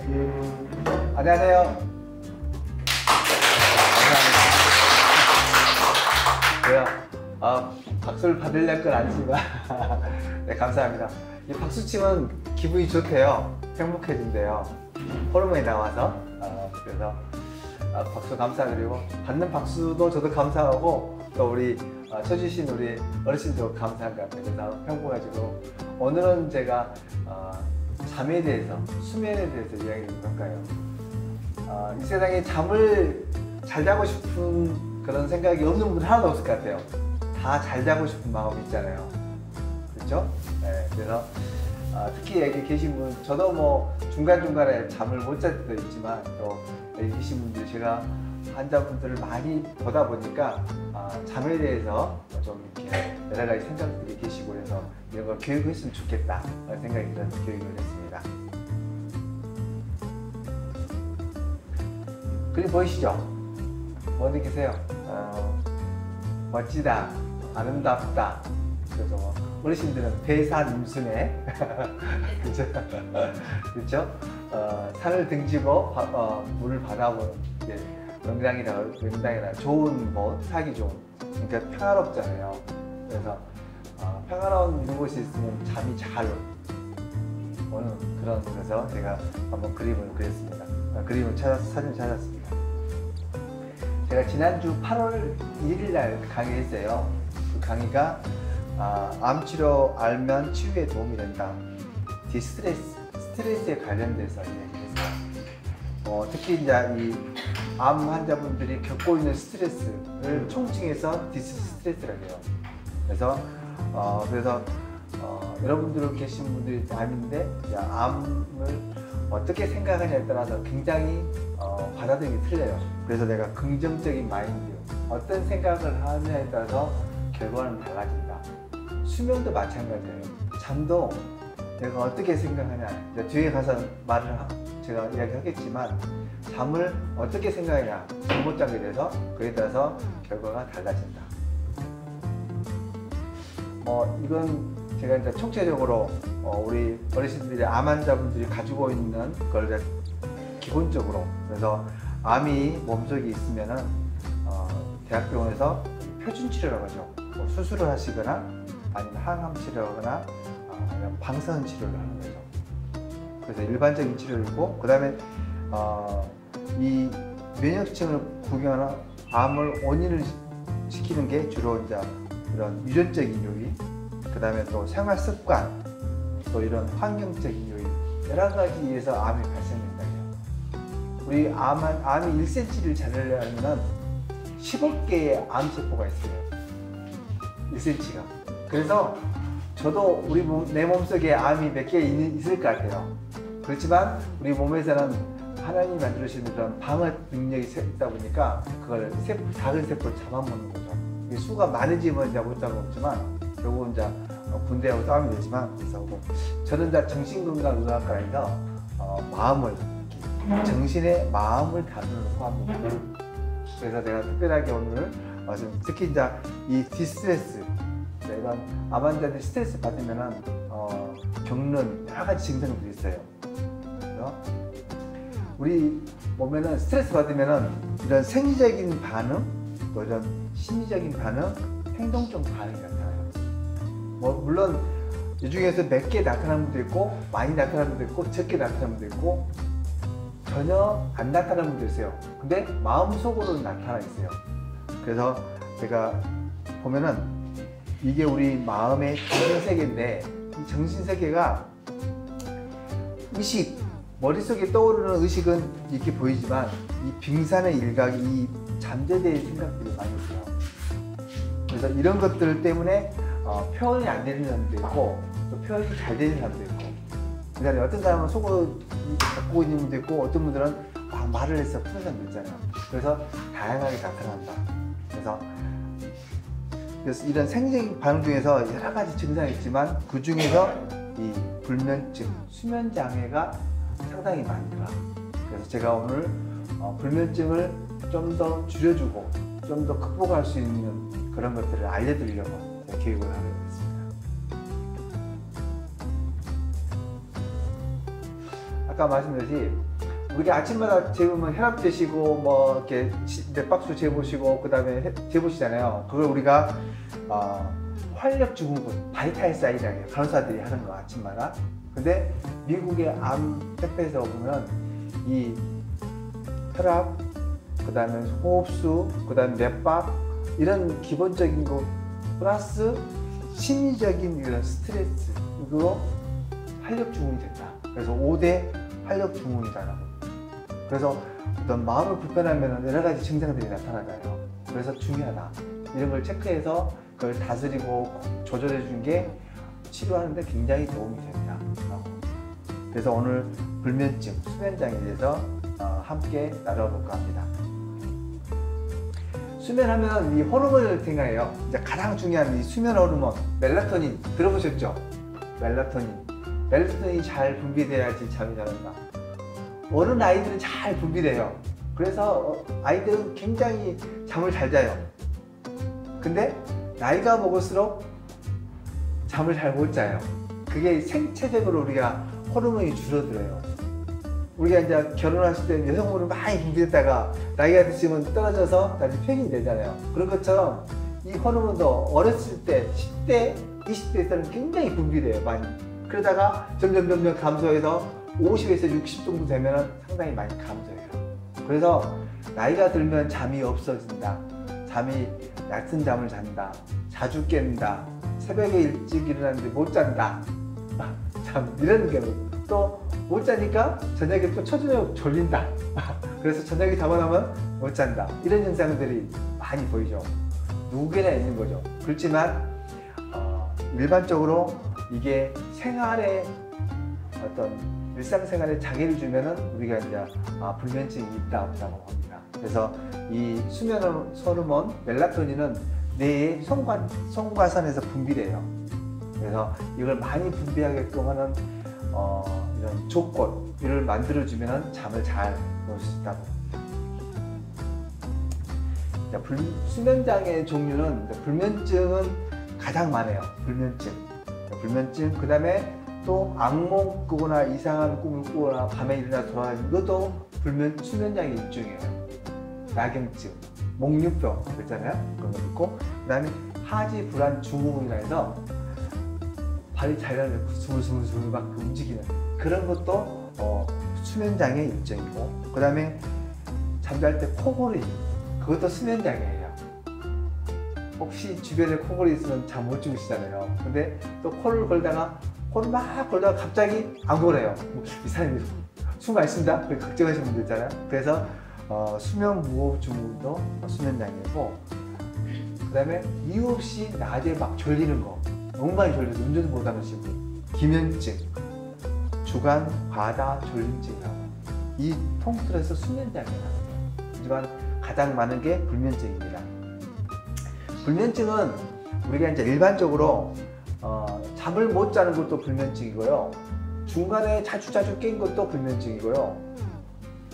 안녕하세요. 감사합니다. 박수를 받으려는 건 아니지만 네, 감사합니다. 이 박수치면 기분이 좋대요. 행복해진대요. 호르몬이 나와서. 그래서 박수 감사드리고, 받는 박수도 저도 감사하고, 또 우리 쳐주신 우리 어르신도 감사한 것 같아요. 그래서 행복해지고, 오늘은 제가 잠에 대해서, 수면에 대해서 이야기를 해볼까요? 이 세상에 잠을 잘 자고 싶은 그런 생각이 없는 분들 하나도 없을 것 같아요. 다 잘 자고 싶은 마음이 있잖아요. 그렇죠? 네, 그래서 특히 여기 계신 분, 저도 뭐 중간중간에 잠을 못 잘 때도 있지만, 또 여기 계신 분들, 제가 환자분들을 많이 보다 보니까 잠에 대해서 좀 이렇게 여러 가지 생각들이 계시고, 그래서 이런 걸 교육했으면 좋겠다 라는 생각이 들어서 교육을 했습니다. 그림 보이시죠? 뭐 느끼세요? 멋지다, 아름답다. 그래서 뭐 어르신들은 대산임순에 그렇죠? 그렇죠? 산을 등지고 물을 바라보는 명당이라 좋은 곳, 살기 좋은, 그러니까 평화롭잖아요. 그래서 평화로운 이런 곳이 있으면 잠이 잘 오는 그런, 그래서 제가 한번 그림을 그렸습니다. 그림을 사진을 찾았습니다. 제가 지난주 8월 1일 날 강의했어요. 그 강의가 암치료 알면 치유에 도움이 된다. 스트레스에 관련돼서 얘기했어요. 특히 이제 이 암 환자분들이 겪고 있는 스트레스를 총칭해서 디스트레스라고 해요. 그래서 여러분들 계신 분들이 암인데, 암을 어떻게 생각하냐에 따라서 굉장히 받아들이기 틀려요. 그래서 내가 긍정적인 마인드, 어떤 생각을 하느냐에 따라서 결과는 달라진다. 수면도 마찬가지예요. 잠도 내가 어떻게 생각하냐, 뒤에 가서 제가 이야기하겠지만, 잠을 어떻게 생각하냐, 잠 못 자게 돼서 그에 따라서 결과가 달라진다. 이건 제가 이제 총체적으로 우리 어르신들이, 암 환자분들이 가지고 있는 걸 기본적으로, 그래서 암이 몸속에 있으면은 대학병원에서 표준 치료라고 하죠. 수술을 하시거나 아니면 항암 치료하거나 아니면 방사선 치료를 하는 거죠. 그래서 일반적인 치료이고, 그 다음에 이 면역층을 구경하는 암을 원인을 시키는 게 주로 이제 이런 유전적인 요인, 그 다음에 또 생활 습관, 또 이런 환경적인 요인, 여러 가지에 의해서 암이 발생된다. 우리 암이 1cm를 자르려면 10억 개의 암세포가 있어요. 1cm가. 그래서 저도 내 몸속에 암이 몇 개 있을 것 같아요. 그렇지만 우리 몸에서는 하나님이 만들어주신 그런 방어 능력이 있다 보니까 그걸 작은 세포를 잡아먹는 거죠. 수가 많아지면 이제 못 잡아먹지만, 결국은 이제 군대하고 싸움이 되지만, 그래서 저는 이제 정신건강의학과에서 마음을, 정신의 마음을 다루려고 합니다. 그래서 내가 특별하게 오늘 특히 이제 이 디스트레스, 이런 암 환자들이 스트레스 받으면은 겪는 여러 가지 증상들이 있어요. 그래서 우리 몸에는 스트레스 받으면은 이런 생리적인 반응, 또 이런 심리적인 반응, 행동적 반응이 나타나요. 물론 이 중에서 몇 개 나타나는 분도 있고, 많이 나타나는 분도 있고, 적게 나타나는 분도 있고, 전혀 안 나타나는 분도 있어요. 근데 마음속으로는 나타나 있어요. 그래서 제가 보면은 이게 우리 마음의 정신세계인데, 이 정신세계가 의식, 머릿속에 떠오르는 의식은 이렇게 보이지만, 이 빙산의 일각이 이 잠재되는 생각들이 많이 있어요. 그래서 이런 것들 때문에 표현이 안 되는 사람도 있고, 또 표현이 잘 되는 사람도 있고, 그 다음에 어떤 사람은 속으로 갖고 있는 분도 있고, 어떤 분들은 막 말을 해서 푸는 사람도 있잖아요. 그래서 다양하게 나타난다. 그래서 이런 생리적인 반응 중에서 여러 가지 증상이 있지만, 그 중에서 이 불면증, 수면장애가 상당히 많더라. 그래서 제가 오늘 불면증을 좀 더 줄여주고, 좀 더 극복할 수 있는 그런 것들을 알려드리려고 교육을 하게 됐습니다. 아까 말씀드렸듯이 우리가 아침마다 재보면 혈압 재시고 뭐 이렇게 뇌박수 재보시고 그 다음에 재보시잖아요. 그걸 우리가 활력 증후군, 바이탈 사인이라고 해요. 간호사들이 하는 거 아침마다. 근데 미국의 암 택배에서 보면 이 혈압, 그 다음에 호흡수, 그 다음에 뇌박 이런 기본적인 거 플러스 심리적인 이런 스트레스 이거 활력 증후군이 된다. 그래서 5대 활력 증후군이라고. 그래서 어떤 마음을 불편하면 여러 가지 증상들이 나타나잖아요. 그래서 중요하다. 이런 걸 체크해서 그걸 다스리고 조절해 준 게 치료하는데 굉장히 도움이 된다. 그래서 오늘 불면증, 수면장애에 대해서 함께 나눠볼까 합니다. 수면하면 이 호르몬을 생각해요. 이제 가장 중요한 이 수면 호르몬 멜라토닌 들어보셨죠? 멜라토닌이 잘 분비돼야지 잠이 잘 온다. 어른 아이들은 잘 분비돼요. 그래서 아이들은 굉장히 잠을 잘 자요. 근데 나이가 먹을수록 잠을 잘 못 자요. 그게 생체적으로 우리가 호르몬이 줄어들어요. 우리가 이제 결혼했을 때 여성 호르몬이 많이 분비됐다가 나이가 드시면 떨어져서 다시 폐긴이 되잖아요. 그런 것처럼 이 호르몬도 어렸을 때 10대, 20대에서는 굉장히 분비돼요. 많이. 그러다가 점점 감소해서 50에서 60 정도 되면 상당히 많이 감소해요. 그래서 나이가 들면 잠이 없어진다. 잠이 얕은 잠을 잔다. 자주 깬다. 새벽에 일찍 일어났는데 못 잔다. 참 이런 경우. 또 못 자니까 저녁에 또 초저녁 졸린다. 그래서 저녁에 자고 나면 못 잔다. 이런 현상들이 많이 보이죠. 누구에나 있는 거죠. 그렇지만 일반적으로 이게 생활에 어떤 일상생활에 장애를 주면은 우리가 이제 불면증이 있다 없다고 합니다. 그래서 이 수면 호르몬 멜라토닌은 뇌의 송과선에서 분비돼요. 그래서 이걸 많이 분비하게끔 하는 이런 조건을 만들어주면 잠을 잘 놓을 수 있다고 합니다. 수면장애 종류는 불면증은 가장 많아요. 불면증 그 다음에 또 악몽 꾸거나 이상한 꿈을 꾸거나 밤에 일어나 돌아다니는 것도 수면장애 일종이에요. 나경증, 목류병 그랬잖아요. 그런 거 있고 그 다음에 하지 불안 증후군이라 해서 발이 잘려면 스물스물 막 움직이는 그런 것도 수면장애 일종이고 그 다음에 잠잘 때 코골이 그것도 수면장애예요. 혹시 주변에 코골이 있으면 잠 못 주무시잖아요. 근데 또 코를 걸다가 갑자기 안 고래요. 이 사람이 숨 안 쉰다? 걱정하시는 분들 있잖아요. 그래서 수면 무호흡 증후군도 수면장애고 그 다음에 이유 없이 낮에 막 졸리는 거 너무 많이 졸려서 운전 못하시고 기면증, 주간 과다 졸림증이라고 이 통틀어서 수면장애가 나와요. 하지만 가장 많은 게 불면증입니다. 불면증은 우리가 이제 일반적으로 잠을 못 자는 것도 불면증이고요. 중간에 자주 깬 것도 불면증이고요.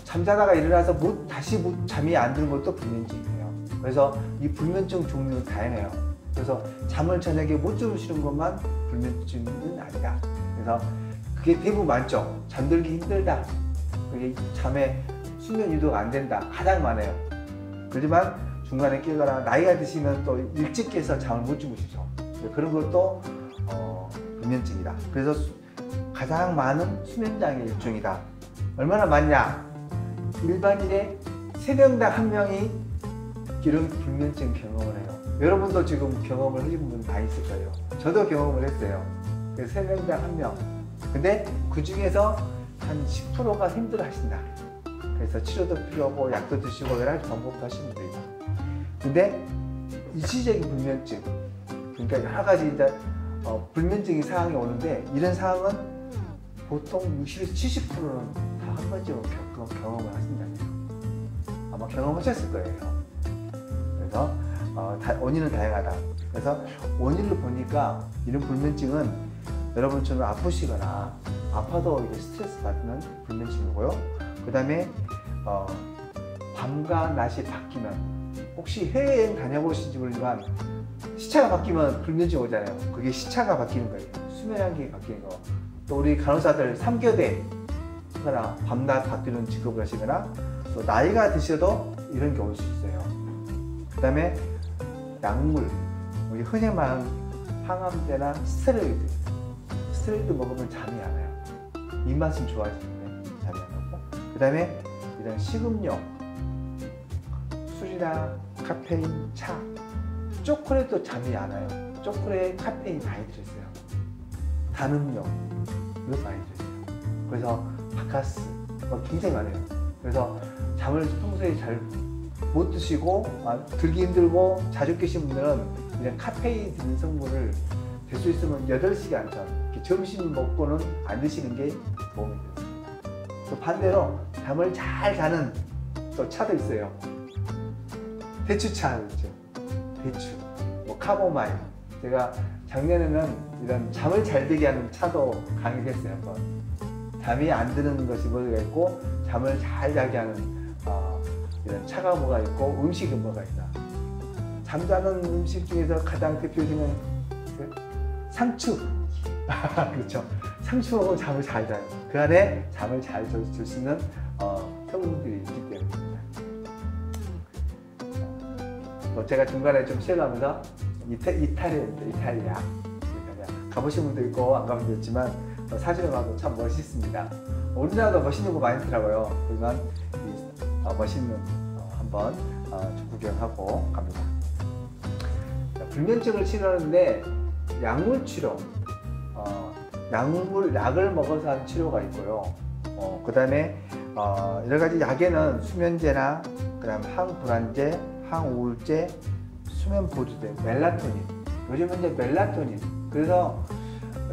잠자다가 일어나서 다시 잠이 안 드는 것도 불면증이에요. 그래서 이 불면증 종류는 다양해요. 그래서 잠을 저녁에 못 주무시는 것만 불면증은 아니다. 그래서 그게 대부분 많죠. 잠들기 힘들다. 그게 잠에 수면 유도가 안 된다. 가장 많아요. 그렇지만 중간에 깨거나 나이가 드시면 또 일찍 깨서 잠을 못 주무시죠. 그런 것도 불면증이다. 그래서 가장 많은 수면장애 일종이다. 얼마나 많냐? 일반인의 3명당 1명이 이런 불면증 경험을 해요. 여러분도 지금 경험을 하신 분 다 있을 거예요. 저도 경험을 했어요. 그래서 3명당 1명. 근데 그 중에서 한 10%가 힘들어 하신다. 그래서 치료도 필요하고 약도 드시고 여러 가지 방법도 하시면 돼요. 근데 일시적인 불면증, 그러니까 여러 가지 이제 불면증이 상황이 오는데 이런 상황은 보통 60에서 70%는 다 한 번쯤은 경험을 하신다네요. 아마 경험하셨을 거예요. 그래서 원인은 다양하다. 그래서 원인을 보니까 이런 불면증은 여러분처럼 아프시거나 아파도 이게 스트레스 받는 불면증이고요. 그 다음에 밤과 낮이 바뀌면 혹시 해외여행 다녀보신지 모르지만 시차가 바뀌면 불면증 오잖아요. 그게 시차가 바뀌는 거예요. 수면 환경이 바뀌는 거. 또 우리 간호사들 3교대 하거나 밤낮 바뀌는 직업을 하시거나 또 나이가 드셔도 이런 게 올 수 있어요. 그 다음에 약물, 우리 흔히 말하는 항암제나 스테로이드 먹으면 잠이 안 와요. 입맛은 좋아지는데 잠이 안 오고, 그 다음에 이런 식음료, 술이나 카페인, 차, 초콜릿도 잠이 안 와요. 초콜릿에 카페인이 많이 들어있어요. 단 음료, 이거 많이 들어있어요. 그래서 바카스, 굉장히 많아요. 그래서 잠을 평소에 잘 못 드시고 들기 힘들고 자주 깨신 분들은 이런 카페인 드는 성분을 될 수 있으면 8시간 전 점심 먹고는 안 드시는 게 도움이 됩니다. 또 반대로 잠을 잘 자는 또 차도 있어요. 대추차 있죠. 대추, 카모마일. 제가 작년에는 이런 잠을 잘 들게 하는 차도 강의했어요. 한번. 잠이 안 드는 것이 뭐가 있고 잠을 잘 자게 하는 이런 차가 뭐가 있고 음식은 뭐가 있다. 잠자는 음식 중에서 가장 대표적인 상추. 그렇죠. 상추 먹으면 잠을 잘 자요. 그 안에 잠을 잘 줄 수 있는 성분들이 있기 때문입니다. 제가 중간에 좀 쉬어가면서 이탈리아 가보신 분도 있고 안 가본 분도 있지만 사진을 봐도 참 멋있습니다. 우리나라도 멋있는 거 많이 있더라고요. 그러면 멋있는 한번 구경하고 갑니다. 불면증을 치료하는데 약물 치료, 약을 먹어서 하는 치료가 있고요. 그 다음에 여러 가지 약에는 수면제나 그다음 항불안제, 항우울제, 수면보조제, 멜라토닌. 요즘은 이제 멜라토닌. 그래서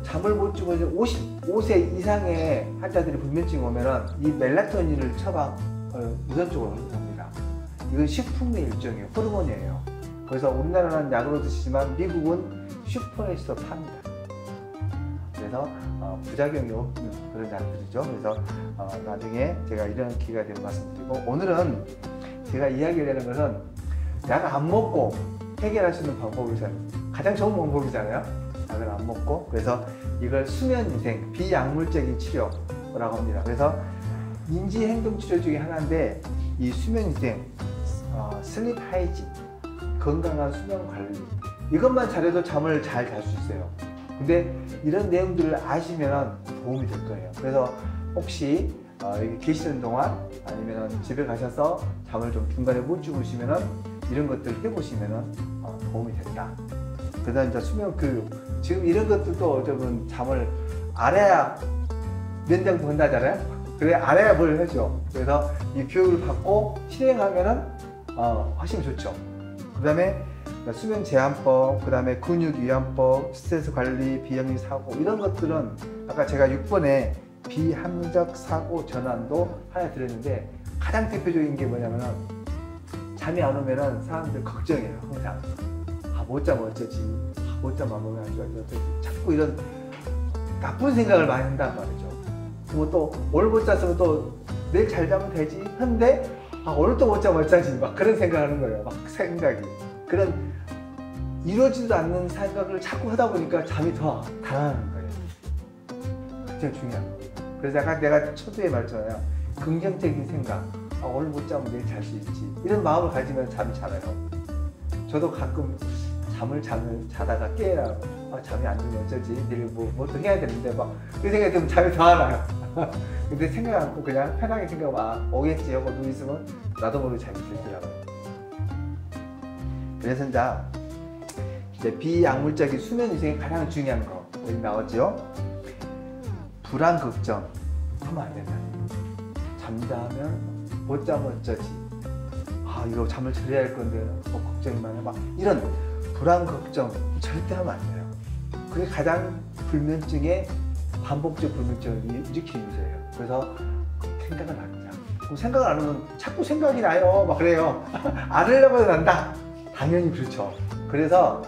잠을 못 주고 이제 55세 이상의 환자들이 불면증이 오면은 이 멜라토닌을 우선적으로 합니다. 이건 식품의 일종이에요. 호르몬이에요. 그래서 우리나라는 약으로 드시지만 미국은 슈퍼에서 팝니다. 그래서 부작용이 없는 그런 약들이죠. 그래서 나중에 제가 이런 기회가 되면 말씀드리고, 오늘은 제가 이야기를 하는 것은 약 안 먹고 해결할 수 있는 방법이잖아요. 가장 좋은 방법이잖아요. 약을 안 먹고. 그래서 이걸 수면위생, 비약물적인 치료라고 합니다. 그래서 인지행동치료 중에 하나인데 이 수면위생, 슬립 하이진, 건강한 수면 관리, 이것만 잘해도 잠을 잘 잘 수 있어요. 근데 이런 내용들을 아시면 도움이 될 거예요. 그래서 혹시 여기 계시는 동안 아니면 집에 가셔서 잠을 좀 중간에 못 주무시면 이런 것들 해보시면 도움이 된다. 그다음 이제 수면 교육, 지금 이런 것들도 어쩌면 잠을 알아야 면장도 한다잖아요. 그래 알아야 뭘 하죠. 그래서 이 교육을 받고 실행하면은 훨씬 좋죠. 그다음에 수면 제한법, 그다음에 근육 유연법, 스트레스 관리, 비영리 사고, 이런 것들은 아까 제가 6번에 비합리적 사고 전환도 하나 드렸는데, 가장 대표적인 게 뭐냐면은 잠이 안 오면은 사람들 걱정해요. 항상 못 자면 어쩌지, 못 자면 몸이 안 좋아지, 어쩌지, 자꾸 이런 나쁜 생각을 많이 한단 말이죠. 그리고 또 오늘 못 잤으면 또 내일 잘 자면 되지 하는데 오늘 또 못 자면 어쩌지, 막 그런 생각하는 거예요. 막 생각이, 그런 이루어지지도 않는 생각을 자꾸 하다 보니까 잠이 더 달아나는 거예요. 굉장히 중요한 거예요. 그래서 약간 내가 초두에 말했잖아요. 긍정적인 생각, 오늘 못 자면 내일 잘 수 있지, 이런 마음을 가지면 잠이 잘 와요. 저도 가끔 잠을 자다가 깨라, 잠이 안 들면 어쩌지, 내일 뭐 또 해야 되는데 막 그 생각이 들면 잠이 더 안 와요. 근데 생각 않고 그냥 편하게 생각하면 오겠지 하고 누워 있으면 나도 모르게 잠이 들더라고요. 그래서 이제 비약물적인 수면 위생이 가장 중요한 거 여기 나왔죠. 불안 걱정 하면 안 된다. 잠자면 못 자면 어쩌지, 이거 잠을 자야 할 건데 걱정이 많아, 막 이런 불안 걱정 절대 하면 안 돼요. 그게 가장 불면증의 반복적 불면증을 일으키는 요소예요. 그래서 생각을 합니다. 그럼 생각을 안 하면 자꾸 생각이 나요. 막 그래요. 안 하려고 해도 난다. 당연히 그렇죠. 그래서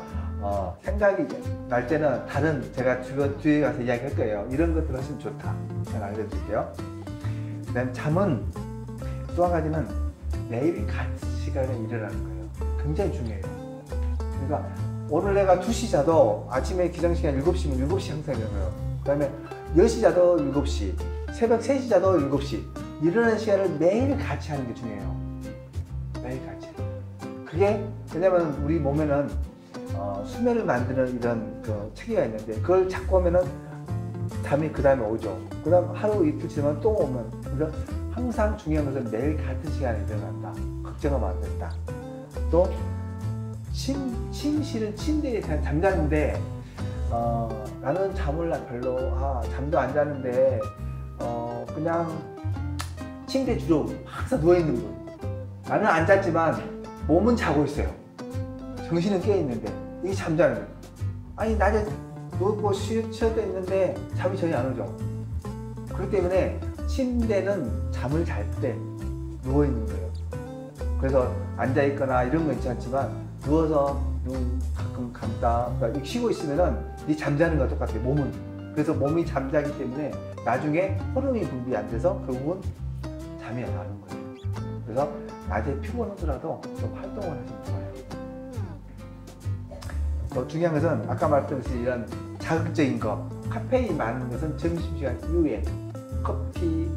생각이 날 때는 다른, 제가 뒤에 가서 이야기할 거예요. 이런 것들 하시면 좋다. 제가 알려드릴게요. 그 다음에 잠은 또 한 가지는 매일 같은 시간에 일어나는 거예요. 굉장히 중요해요. 그러니까 오늘 내가 2시 자도 아침에 기상시간 7시면 7시 항상 일어나요. 그 다음에 10시 자도 7시, 새벽 3시 자도 7시 일어나는 시간을 매일 같이 하는 게 중요해요. 매일 같이. 그게 왜냐면 우리 몸에는 수면을 만드는 이런 그 체계가 있는데 그걸 자꾸 하면은 잠이 그 다음에 오죠. 그 다음 하루 이틀 지나면 또 오면. 그래서 항상 중요한 것은 매일 같은 시간에 일어난다. 걱정하면 안 된다. 또 침실은 침대에 잠자는데 나는 잠을 별로 잠도 안 자는데 그냥 침대 주로 항상 누워있는 분. 나는 안 잤지만 몸은 자고 있어요. 정신은 깨어있는데 이게 잠자는 거예요. 아니 낮에 누워 쉬었다 있는데 잠이 전혀 안 오죠. 그렇기 때문에 침대는 잠을 잘 때 누워있는 거예요. 그래서 앉아있거나 이런 거 있지 않지만 누워서 눈 가끔 감다 그러니까 쉬고 있으면은 이 잠자는 거와 똑같아요. 몸은. 그래서 몸이 잠자기 때문에 나중에 호르몬이 분泌이 안 돼서 결국은 잠이 안 오는 거예요. 그래서 낮에 피곤하더라도 좀 활동을 하시면 좋아요. 중요한 것은 아까 말씀드렸듯이 이런 자극적인 거, 카페인 많은 것은 점심시간 이후에 커피,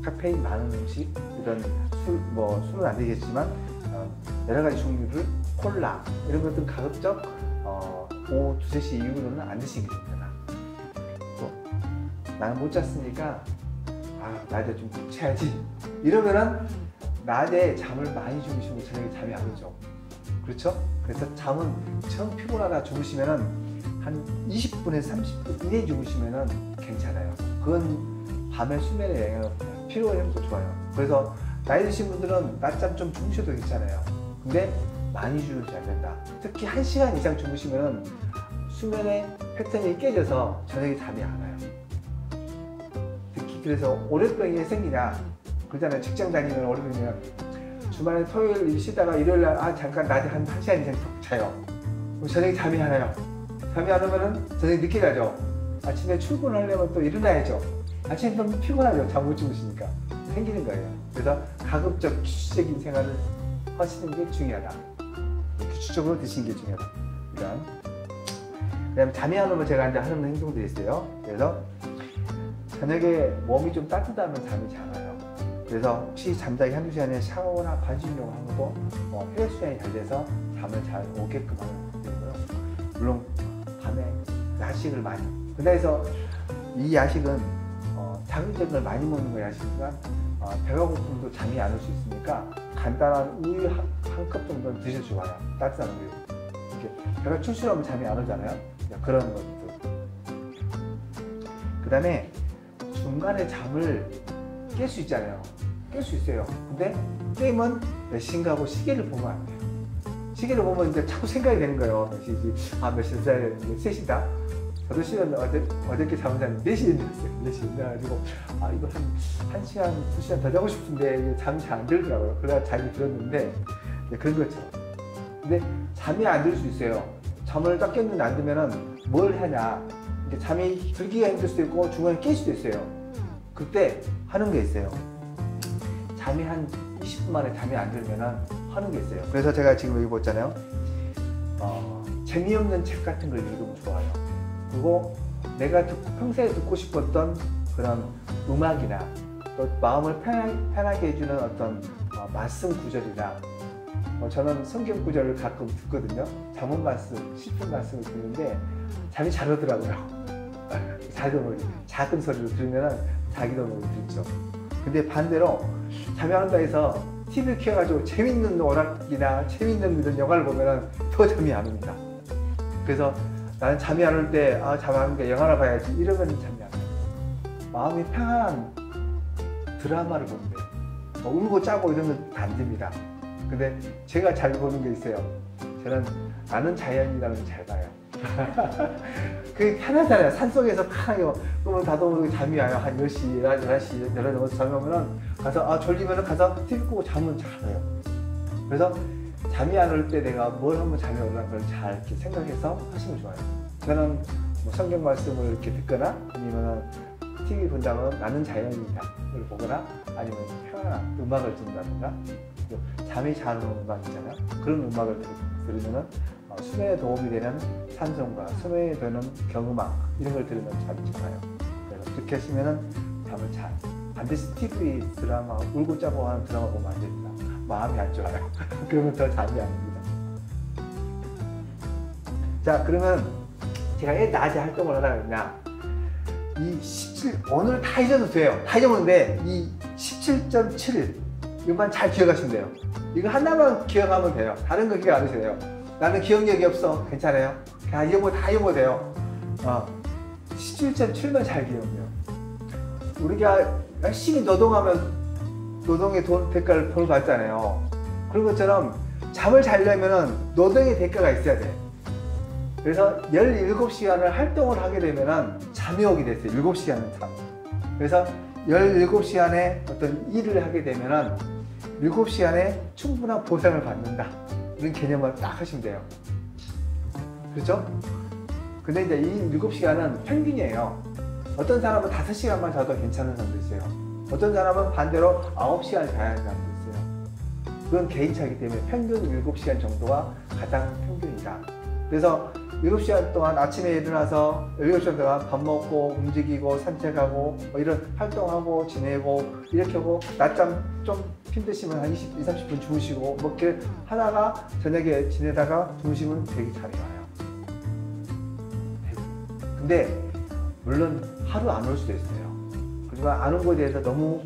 카페인 많은 음식, 이런 술은 안 되겠지만 여러 가지 종류를 콜라 이런 것들 가급적 오후 2, 3시 이후로는 안 드시게 됩니다. 또 나는 못 잤으니까 낮에 좀 자야지 이러면은 낮에 잠을 많이 주무시면 저녁에 잠이 안 오죠. 그렇죠? 그래서 잠은 처음 피곤하다 주무시면은 한 20분에서 30분 이내 주무시면은 괜찮아요. 그건 밤에 수면에 영향을 없어요. 피로 회복도 좋아요. 그래서 나이 드신 분들은 낮잠 좀 주무셔도 괜찮아요. 근데 많이 주무시면 안 된다. 특히 1시간 이상 주무시면은 수면의 패턴이 깨져서 저녁에 잠이 안 와요. 특히 그래서 오랫동안 생기냐 그러잖아요. 직장 다니면 오래되면 주말에 토요일 쉬다가 일요일날 잠깐 낮에 한 1시간 이상 자요. 그럼 저녁에 잠이 안 와요. 잠이 안 오면은 저녁에 늦게 자죠. 아침에 출근하려면 또 일어나야죠. 아침에 좀 피곤하죠. 잠 못 주무시니까 생기는 거예요. 그래서 가급적 규칙적인 생활을 하시는 게 중요하다. 규칙적으로 드시는 게 중요하다. 그다음 잠이 안 오면 제가 이제 하는 행동들이 있어요. 그래서 저녁에 몸이 좀 따뜻하면 잠이 잘 와요. 그래서 혹시 잠자기 한두 시간에 샤워나 반신욕을 하는 것도 혈액순환이 잘 돼서 잠을 잘 오게끔 하는 거고요. 물론 밤에 야식을 많이. 그래서 이 야식은 자극적인 걸 많이 먹는 거 야식이지만 배가 고픔도 잠이 안 올 수 있으니까 간단한 우유 한 컵 정도는 드셔도 좋아요. 따뜻한 우유. 이렇게 배가 출출하면 잠이 안 오잖아요. 그런 것들. 그 다음에 중간에 잠을 깰 수 있잖아요. 깰 수 있어요. 근데 게임은 몇 시인가 하고 시계를 보면 안 돼요. 시계를 보면 이제 자꾸 생각이 되는 거예요. 몇 시지? 몇 시에 자야 되는데 3시다? 저도 실은 어저께 잠을 잤는데 4시에 잤어요. 4시에 자가지고 이거 한 1시간, 2시간 더 자고 싶은데 잠이 잘 안 들더라고요. 그래서 잠이 들었는데 그런 것처럼. 근데 잠이 안 들 수 있어요. 잠을 딱 깼는데 안 들면은 뭘 하냐. 잠이 들기가 힘들 수도 있고 중간에 깰 수도 있어요. 그때 하는 게 있어요. 잠이 한 20분 만에 잠이 안 들면은 하는 게 있어요. 그래서 제가 지금 여기 보잖아요. 재미없는 책 같은 걸 읽으면 좋아요. 그리고 내가 평소에 듣고 싶었던 그런 음악이나 또 마음을 편하게 해주는 어떤 말씀 구절이나 저는 성경 구절을 가끔 듣거든요. 잠언 말씀, 시편 말씀을 듣는데 잠이 잘 오더라고요. 작은 소리로 들으면 자기도 모르게 듣죠. 근데 반대로 잠이 안 온다 해서 TV를 켜가지고 재밌는 오락이나 재밌는 이런 영화를 보면 더 잠이 안 옵니다. 그래서 나는 잠이 안 올 때 잠 안 오니까 영화를 봐야지 이러면 잠이 안 와요. 마음이 편안한 드라마를 보면 돼요. 울고 짜고 이런 건 안 됩니다. 근데 제가 잘 보는 게 있어요. 저는 나는 자연이라는 걸 잘 봐요. 그게 편하잖아요. 산속에서 편하게 꿈을 다도 모르게 잠이 와요. 한 10시, 11시, 11시 넘어서 잠이 오면은 가서 졸리면은 가서 TV 끄고 잠은 잘 와요. 그래서 잠이 안 올 때 내가 뭘 하면 잠이 오려는 걸 잘 이렇게 생각해서 하시면 좋아요. 저는 뭐 성경 말씀을 이렇게 듣거나 아니면 TV 본다면 나는 자연이다를 보거나 아니면 편안한 음악을 듣는다든가 잠이 잘 오는 음악 있잖아요. 그런 음악을 들으면은 수면에 도움이 되는 찬송가, 수면에 되는 경음악 이런 걸 들으면 잠이 잘 와요. 그래서 그렇게 하시면은 잠을 잘. 반드시 TV 드라마, 울고 짜고 하는 드라마 보면 안 됩니다. 마음이 안 좋아요. 그러면 더 잠이 안 옵니다. 자, 그러면 제가 왜 낮에 활동을 하라 그랬냐. 이 17, 오늘 다 잊어도 돼요. 다 잊어먹는데 이 17.7 이것만 잘 기억하시면 돼요. 이거 하나만 기억하면 돼요. 다른 거 기억 안 하셔도 돼요. 나는 기억력이 없어. 괜찮아요. 다 잊어먹어도 돼요. 17.7만 잘 기억해요. 우리가 열심히 노동하면 노동의 대가를 돈을 받잖아요. 그런 것처럼 잠을 자려면 노동의 대가가 있어야 돼. 그래서 17시간을 활동을 하게 되면 잠이 오게 됐어요. 7시간은 잠. 그래서 17시간의 어떤 일을 하게 되면 7시간에 충분한 보상을 받는다. 이런 개념을 딱 하시면 돼요. 그렇죠? 근데 이제 이 7시간은 평균이에요. 어떤 사람은 5시간만 자도 괜찮은 사람도 있어요. 어떤 사람은 반대로 9시간 자야 하는 사람도 있어요. 그건 개인차이기 때문에 평균 7시간 정도가 가장 평균이다. 그래서 7시간 동안 아침에 일어나서 7시간 동안 밥 먹고 움직이고 산책하고 뭐 이런 활동하고 지내고 이렇게 하고 낮잠 좀 힘드시면 한 20, 30분 주무시고 뭐 이렇게 하다가 저녁에 지내다가 주무시면 되게 잠이 와요. 근데 물론 하루 안 올 수도 있어요. 하지만 안 온 거에 대해서 너무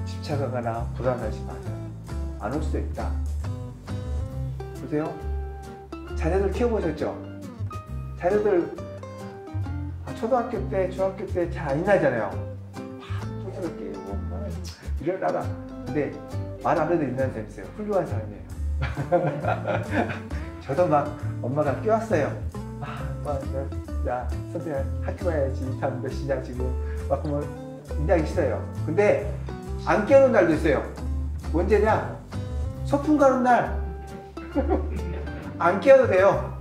집착하거나 불안하지 마세요. 안 올 수도 있다. 보세요. 자녀들 키워보셨죠? 자녀들 초등학교 때, 중학교 때 잘 안 일어나잖아요. 막 통역을 깨우고 일어나라. 근데 말 안 해도 일어나는 사람 있어요. 훌륭한 사람이에요. 저도 막 엄마가 깨웠어요. 야, 선생님 학교 가야지. 잠 몇 시냐 지금. 막 그러면 일어나기 싫어요. 근데 안 깨우는 날도 있어요. 언제냐? 소풍 가는 날. 안 깨워도 돼요.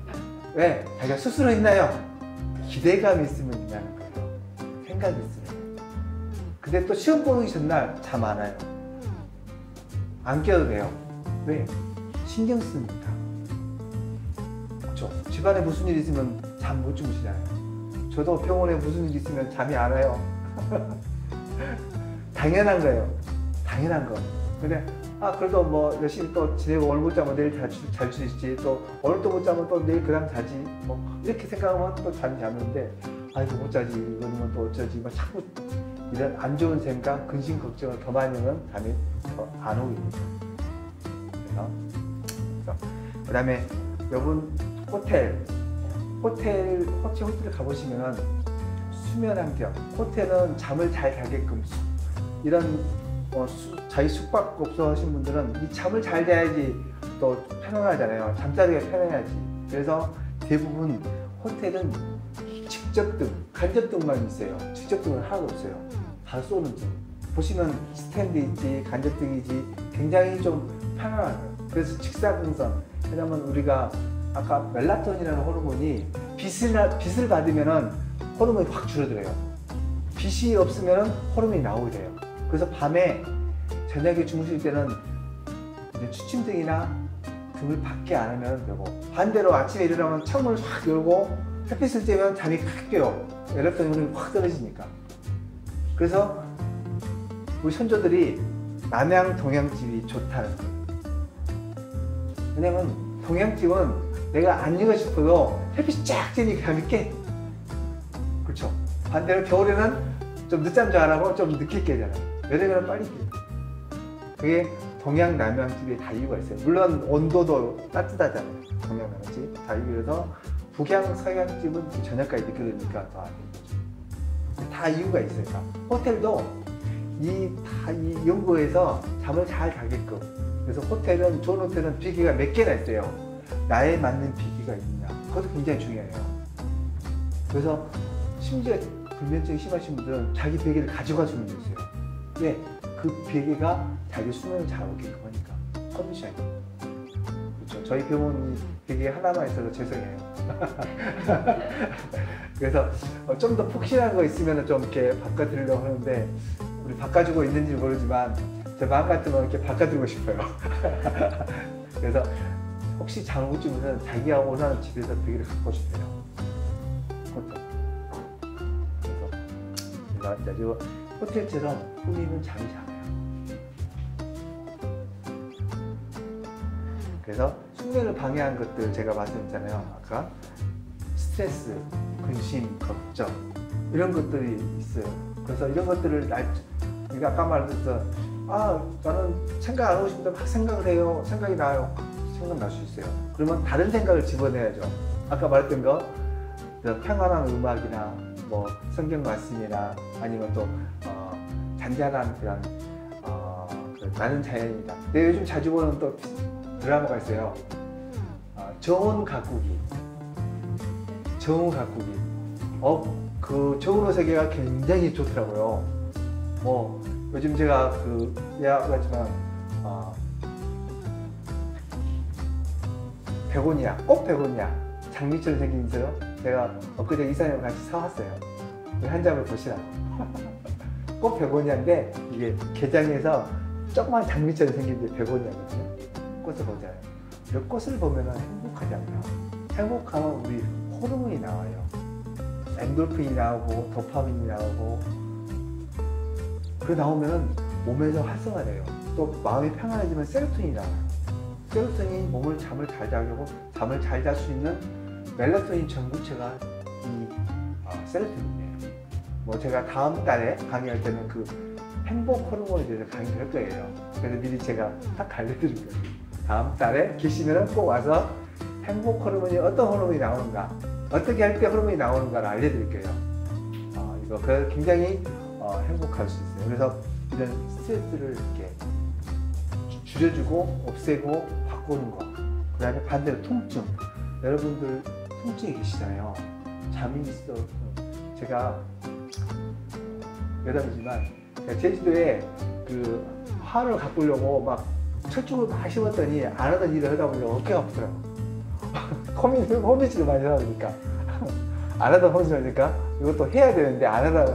왜? 자기가 스스로 있나요? 기대감이 있으면 있냐는 거예요. 생각이 있으면. 근데 또 시험 보기 전날 잠 안 와요. 안 깨워도 돼요. 왜? 신경 쓰니까. 그렇죠? 집안에 무슨 일 있으면 잠 못 주무시잖아요. 저도 병원에 무슨 일 있으면 잠이 안 와요. 당연한 거예요. 당연한 거. 근데 그래도 뭐 열심히 또 지내고 오늘 못 자면 내일 잘 수 있지. 또 오늘 또 못 자면 또 내일 그 다음 자지. 뭐 이렇게 생각하면 또 잠이 자는데 이거 못 자지. 이거는 또 어쩌지. 막 자꾸 이런 안 좋은 생각, 근심 걱정을 더 많이 하면 잠이 더 안 오게 됩니다. 그래서 그 다음에 여러분 호텔 가보시면 수면 환경, 호텔은 잠을 잘 자게끔 이런 자기 숙박업소 하신 분들은 이 잠을 잘 자야지 또 편안하잖아요. 잠자리가 편해야지. 그래서 대부분 호텔은 직접등, 간접등만 있어요. 직접등은 하나도 없어요. 다 쏘는 등. 보시면 스탠드 있지, 간접등이지 굉장히 좀 편안해요. 그래서 직사광선. 왜냐면 우리가 아까 멜라토닌이라는 호르몬이 빛을 받으면은 호르몬이 확 줄어들어요. 빛이 없으면은 호르몬이 나오게 돼요. 그래서 밤에 저녁에 주무실 때는 이제 취침등이나 등을 밖에 안 하면 되고, 반대로 아침에 일어나면 창문을 확 열고 햇빛을 쬐면 잠이 확 깨요. 멜라토닌이 확 떨어지니까. 그래서 우리 선조들이 남양 동양집이 좋다는 거예요. 왜냐면 동양집은 내가 안 익어 싶어도 햇빛이 쫙 쬐니까 잠이 깨. 그렇죠? 반대로 겨울에는 좀 늦잠 자라고 좀 늦게 깨잖아요. 여름에는 빨리 깨요. 그게 동양 남양집에 다 이유가 있어요. 물론 온도도 따뜻하잖아요. 동양 남양집 다 이유여서 북양 서양집은 저녁까지 늦게 되니까 더 안 되는 거죠. 다 이유가 있어요. 다. 호텔도 이 연구에서 잠을 잘 자게끔. 그래서 호텔은, 좋은 호텔은 비계가 몇 개나 있어요. 나에 맞는 비계가 있느냐. 그것도 굉장히 중요해요. 그래서 심지어 불면증이 심하신 분들은 자기 베개를 가져가 주는 게 있어요. 왜? 그 베개가 자기 수면을 잘 오게끔 하니까. 컨디션이. 그렇죠. 저희 병원이 베개 하나만 있어서 죄송해요. 그래서 좀 더 폭신한 거 있으면 좀 이렇게 바꿔드리려고 하는데, 우리 바꿔주고 있는지 모르지만 제 마음 같으면 이렇게 바꿔드리고 싶어요. 그래서 혹시 잠 못 주면 자기가 원하는 집에서 베개를 갖고 오시면 돼요. 그래서 제가 이제 호텔처럼 꾸미면 잠이 잘 와요. 그래서 숙면을 방해한 것들 제가 말씀드렸잖아요. 아까 스트레스, 근심, 걱정 이런 것들이 있어요. 그래서 이런 것들을 그러니까 아까 말했던 나는 생각 안 하고 싶은데 막 생각을 해요. 생각이 나요. 생각날 수 있어요. 그러면 다른 생각을 집어내야죠. 아까 말했던 거 평안한 음악이나 뭐 성경 말씀이나 아니면 또 잔잔한 그런 나는 자연이다. 내가 요즘 자주 보는 또 드라마가 있어요. 정원 가꾸기. 그 정원의 세계가 굉장히 좋더라고요. 뭐 요즘 제가 예약했지만 베고니아, 꼭 베고니아 장미처럼 생긴 있어요. 제가 엊그제 이사님과 같이 사왔어요. 한 장을 보시라고. 꼭 베고니아인데 이게 게장에서 조그만 장미처럼 생긴 게 베고니아거든요. 꽃을 보잖아요. 이 꽃을 보면 행복하잖아요. 행복하면 우리 호르몬이 나와요. 엔돌핀이 나오고 도파민이 나오고 그 나오면 몸에서 활성화돼요. 또 마음이 평안해지면 세로토닌이 나와요. 세로토닌이 몸을 잠을 잘 자게 하고 잠을 잘 잘 수 있는 멜라토닌 전구체가 이 세로토닌이에요. 뭐 제가 다음 달에 강의할 때는 그 행복 호르몬에 대해서 강의를 할 거예요. 그래서 미리 제가 딱 알려드릴 거예요. 다음 달에 계시면 꼭 와서 행복 호르몬이 어떤 호르몬이 나오는가, 어떻게 할 때 호르몬이 나오는가를 알려드릴 거예요. 이거 그래서 굉장히 행복할 수 있어요. 그래서 이런 스트레스를 이렇게 줄여주고 없애고 바꾸는 거. 그 다음에 반대로 통증. 여러분들 통증이 계시잖아요. 잠이 있어. 제가 여담이지만 제주도에 그 화를 가꾸려고 막 철쭉을 막 심었더니 안 하던 일을 하다 보니까 어깨가 아프더라고. 홈미지를 많이 하다 보니까 안 하던 홈미지를 하니까 이것도 해야 되는데 안 하다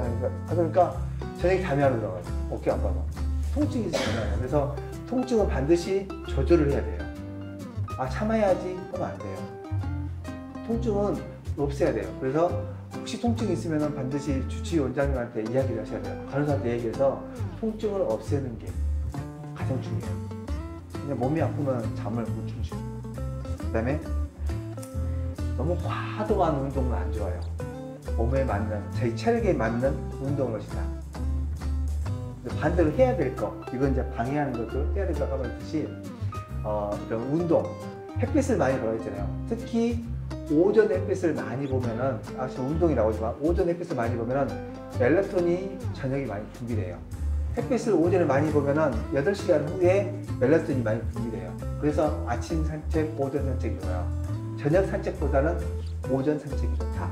보니까 저녁에 잠이 안 오더라고요. 어깨 아파서. 통증이 있잖아요. 그래서 통증은 반드시 조절을 해야 돼요. 참아야지 하면 안 돼요. 통증은 없애야 돼요. 그래서 혹시 통증이 있으면 반드시 주치의 원장님한테 이야기를 하셔야 돼요. 간호사한테 얘기해서 통증을 없애는 게 가장 중요해요. 그냥 몸이 아프면 잠을 못 주무시고. 그 다음에 너무 과도한 운동은 안 좋아요. 몸에 맞는, 저희 체력에 맞는 운동을 하시다. 반대로 해야 될 거, 이건 이제 방해하는 것도 해야 될까 하듯이 이런 운동, 햇빛을 많이 보라 했잖아요. 특히 오전 햇빛을 많이 보면은, 지금 운동이 나오지만 오전 햇빛을 많이 보면은 멜라토닌이 저녁에 많이 분비돼요. 햇빛을 오전에 많이 보면은 8시간 후에 멜라토닌이 많이 분비돼요. 그래서 아침 산책, 오전 산책이 좋아요. 저녁 산책보다는 오전 산책이 좋다.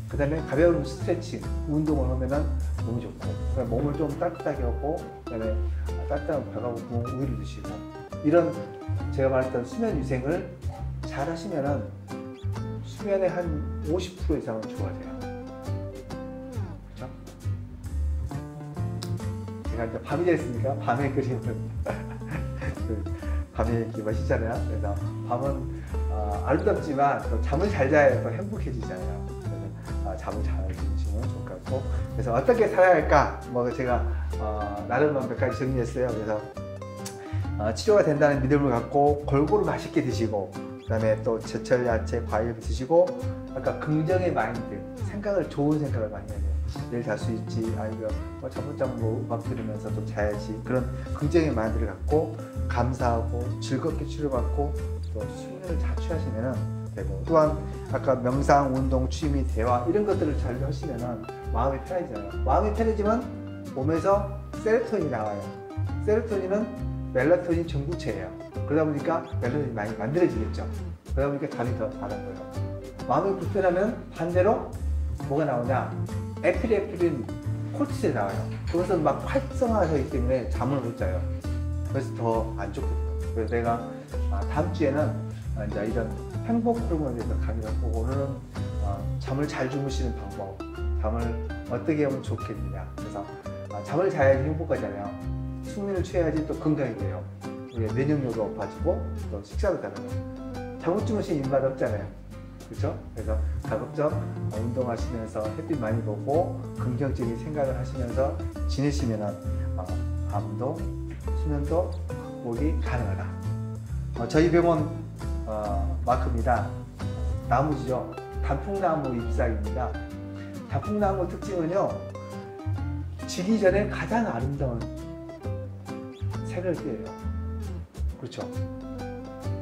그 다음에 가벼운 스트레칭, 운동을 하면은 몸이 좋고, 몸을 좀 따뜻하게 하고, 그 다음에 따뜻한 벼가 고픈 우유를 드시고, 이런 제가 말했던 수면 위생을 잘 하시면은 수면의 한 50% 이상은 좋아져요. 그렇죠? 제가 이제 밤이 됐으니까 밤에 그리는 밤이 이렇게 멋있잖아요. 그래서 밤은 아름답지만 또 잠을 잘 자야 또 행복해지잖아요. 그래서 잠을 잘 주무시면 좋을 것 같고, 그래서 어떻게 살아야 할까? 뭐 제가 나름 몇 가지 정리했어요. 그래서 치료가 된다는 믿음을 갖고 골고루 맛있게 드시고, 그 다음에 또 제철 야채, 과일 드시고, 아까 긍정의 마인드, 좋은 생각을 많이 해야 돼요. 내일 잘 수 있지, 이거 잠못자면 음악 들으면서 좀 자야지. 그런 긍정의 마인드를 갖고 감사하고 즐겁게 치료받고 또 수면을 자취하시면은 되고, 또한 아까 명상, 운동, 취미, 대화 이런 것들을 잘 하시면은 마음이 편해지잖아요. 마음이 편해지면 몸에서 세로토닌이 나와요. 세로토닌은 멜라토닌 전구체예요. 그러다 보니까 멜라토닌이 많이 만들어지겠죠. 그러다 보니까 잠이 더 자는 거예요. 마음이 불편하면 반대로 뭐가 나오냐? 에피네프린, 코르티졸이 나와요. 그것은 막 활성화되기 때문에 잠을 못 자요. 그래서 더 안 좋거든요. 그래서 내가 다음 주에는 이제 이런 행복 호르몬에 대해서 강의를 하고, 오늘은 잠을 잘 주무시는 방법, 잠을 어떻게 하면 좋겠느냐. 그래서 잠을 자야지 행복하잖아요. 숙면을 취해야지 또 건강이 돼요. 면역력도 높아지고 또 식사도 다르고. 잠 못 주무시는 입맛 없잖아요. 그렇죠? 그래서 가급적 운동하시면서 햇빛 많이 보고 긍정적인 생각을 하시면서 지내시면 암도 수면도 극복이 가능하다. 저희 병원 마크입니다. 나무지죠. 단풍나무 잎사귀입니다. 단풍나무 특징은요, 지기 전에 가장 아름다운 색을 띠어요. 그렇죠?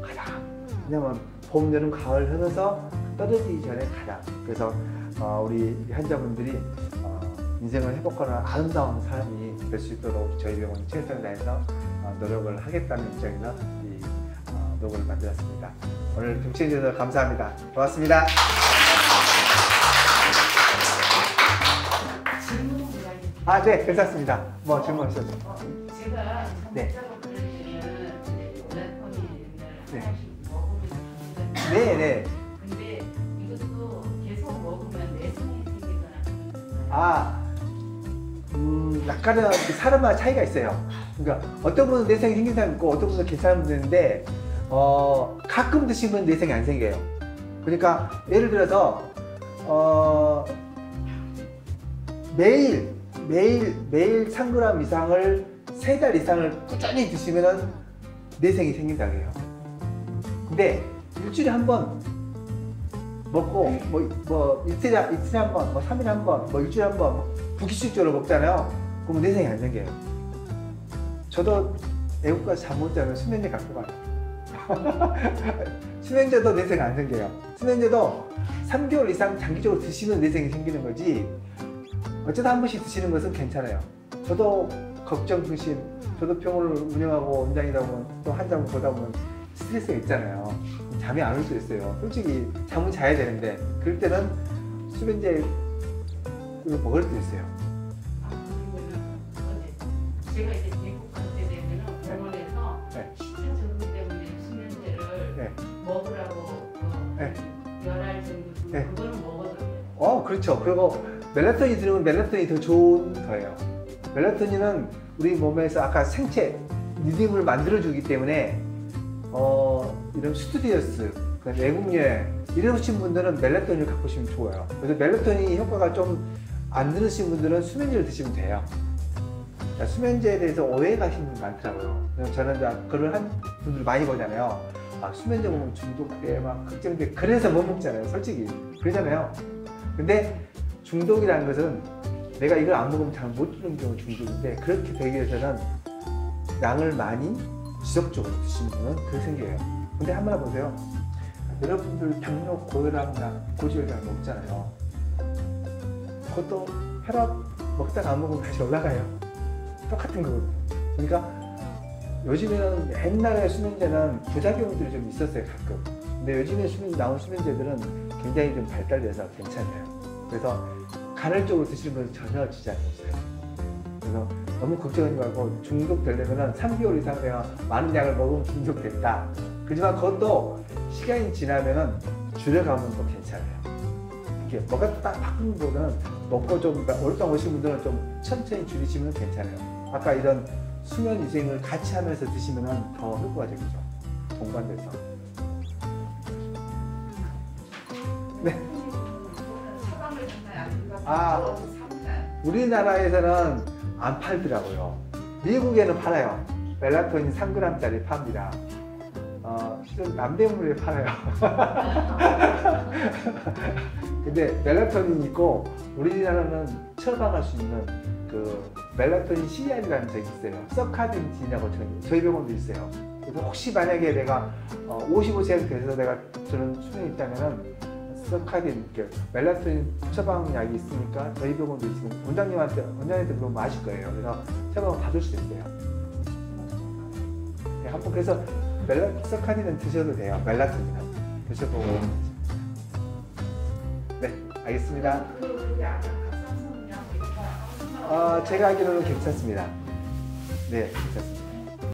가장. 왜냐면 봄, 여름, 가을 흐르면서 떨어지기 전에 가장. 그래서 우리 환자분들이 인생을 회복하는 아름다운 삶이 될 수 있도록 저희 병원이 최선을 다해서 노력을 하겠다는 입장에서 이 녹음을 만들었습니다. 오늘 경청해 주셔서 감사합니다. 고맙습니다. 네, 괜찮습니다. 뭐 질문 있었죠? 제가 네. 네. 네, 네. 근데 이것도 계속 먹으면 내성이 생기거나. 약간은 사람마다 차이가 있어요. 그러니까 어떤 분은 내성이 생긴 사람이 있고 어떤 분은 괜찮은 분이 있는데 가끔 드시면 내성이 안 생겨요. 그러니까 예를 들어서 매일 3g 이상을 3달 이상을 꾸준히 드시면 내성이 생긴다고 해요. 근데 일주일에 한 번 먹고 뭐 이틀에 한 번, 뭐 3일에 한 번, 뭐 일주일에 한 번 불규칙적으로 먹잖아요. 그러면 내성이 안 생겨요. 저도 애국가서 잠 못 자면 수면제 갖고 가요. 수면제도 내성 안 생겨요. 수면제도 3개월 이상 장기적으로 드시면 내성이 생기는 거지, 어쩌다 한 번씩 드시는 것은 괜찮아요. 저도 걱정, 근심, 저도 병원을 운영하고 원장이다 보면 또 환자분 보다 보면 스트레스가 있잖아요. 잠이 안 올 수 있어요. 솔직히 잠은 자야 되는데 그럴 때는 수면제를 먹을 때 있어요. 제가 이제 미국 갈 때 되면 병원에서 시차 적응 때문에 수면제를 먹으라고 열알 정도 그거는 먹어도 그렇죠. 그리고 멜라토닌이 들으면 멜라토닌이 더 좋은 거예요. 멜라토닌은 우리 몸에서 아까 생체 리듬을 만들어주기 때문에 이런 스튜디오스, 외국 여행 이러신 분들은 멜라토닌을 갖고 오시면 좋아요. 그래서 멜라토닌 효과가 좀 안 들으신 분들은 수면제를 드시면 돼요. 수면제에 대해서 오해가 하시는 분이 많더라고요. 저는 그걸 한 분들 많이 보잖아요. 수면제 먹으면 중독돼, 막 걱정돼. 그래서 못 먹잖아요. 솔직히 그러잖아요. 근데 중독이라는 것은 내가 이걸 안 먹으면 잘 못 주는 경우 중독인데, 그렇게 되기 위해서는 양을 많이 지속적으로 드시는 분은 그렇게 생겨요. 근데 한번 보세요. 여러분들 당뇨, 고혈압약, 고지혈약 먹잖아요. 그것도 혈압 먹다가 안 먹으면 다시 올라가요. 똑같은 거거든요. 그러니까 요즘에는 옛날에 수면제는 부작용들이 좀 있었어요, 가끔. 근데 요즘에 나온 수면제들은 굉장히 좀 발달돼서 괜찮아요. 그래서 간헐적으로 드시는 건 전혀 지장이 없어요. 그래서 너무 걱정하지 말고, 중독되려면 3개월 이상 내가 많은 약을 먹으면 중독됐다. 그렇지만 그것도 시간이 지나면 줄여가면 또 괜찮아요. 이게 뭐가 딱 바꾸는 거는 먹고 좀 오랫동안 오신 분들은 좀 천천히 줄이시면 괜찮아요. 아까 이런 수면 위생을 같이 하면서 드시면 더 효과적이죠. 동반돼서. 네. 우리나라에서는 안 팔더라고요. 미국에는 팔아요. 멜라토닌 3g짜리 팝니다. 실은 남대문에 팔아요. 근데 멜라토닌 있고, 우리나라는 처방할 수 있는 그 멜라토닌 CR이라는 적이 있어요. 서카딘 D라고 저희 병원도 있어요. 그래서 혹시 만약에 내가 55세 돼서 내가 저는 수면이 있다면은 서카딘, 멜라토닌 처방약이 있으니까 저희 병원도 있으면 원장님한테 물어보면 아실 거예요. 그래서 처방을 받을 수 있어요. 네, 한번 그래서 서카딘은 드셔도 돼요. 멜라토닌은 드셔보고. 네, 알겠습니다. 제가 알기로는 괜찮습니다. 네, 괜찮습니다.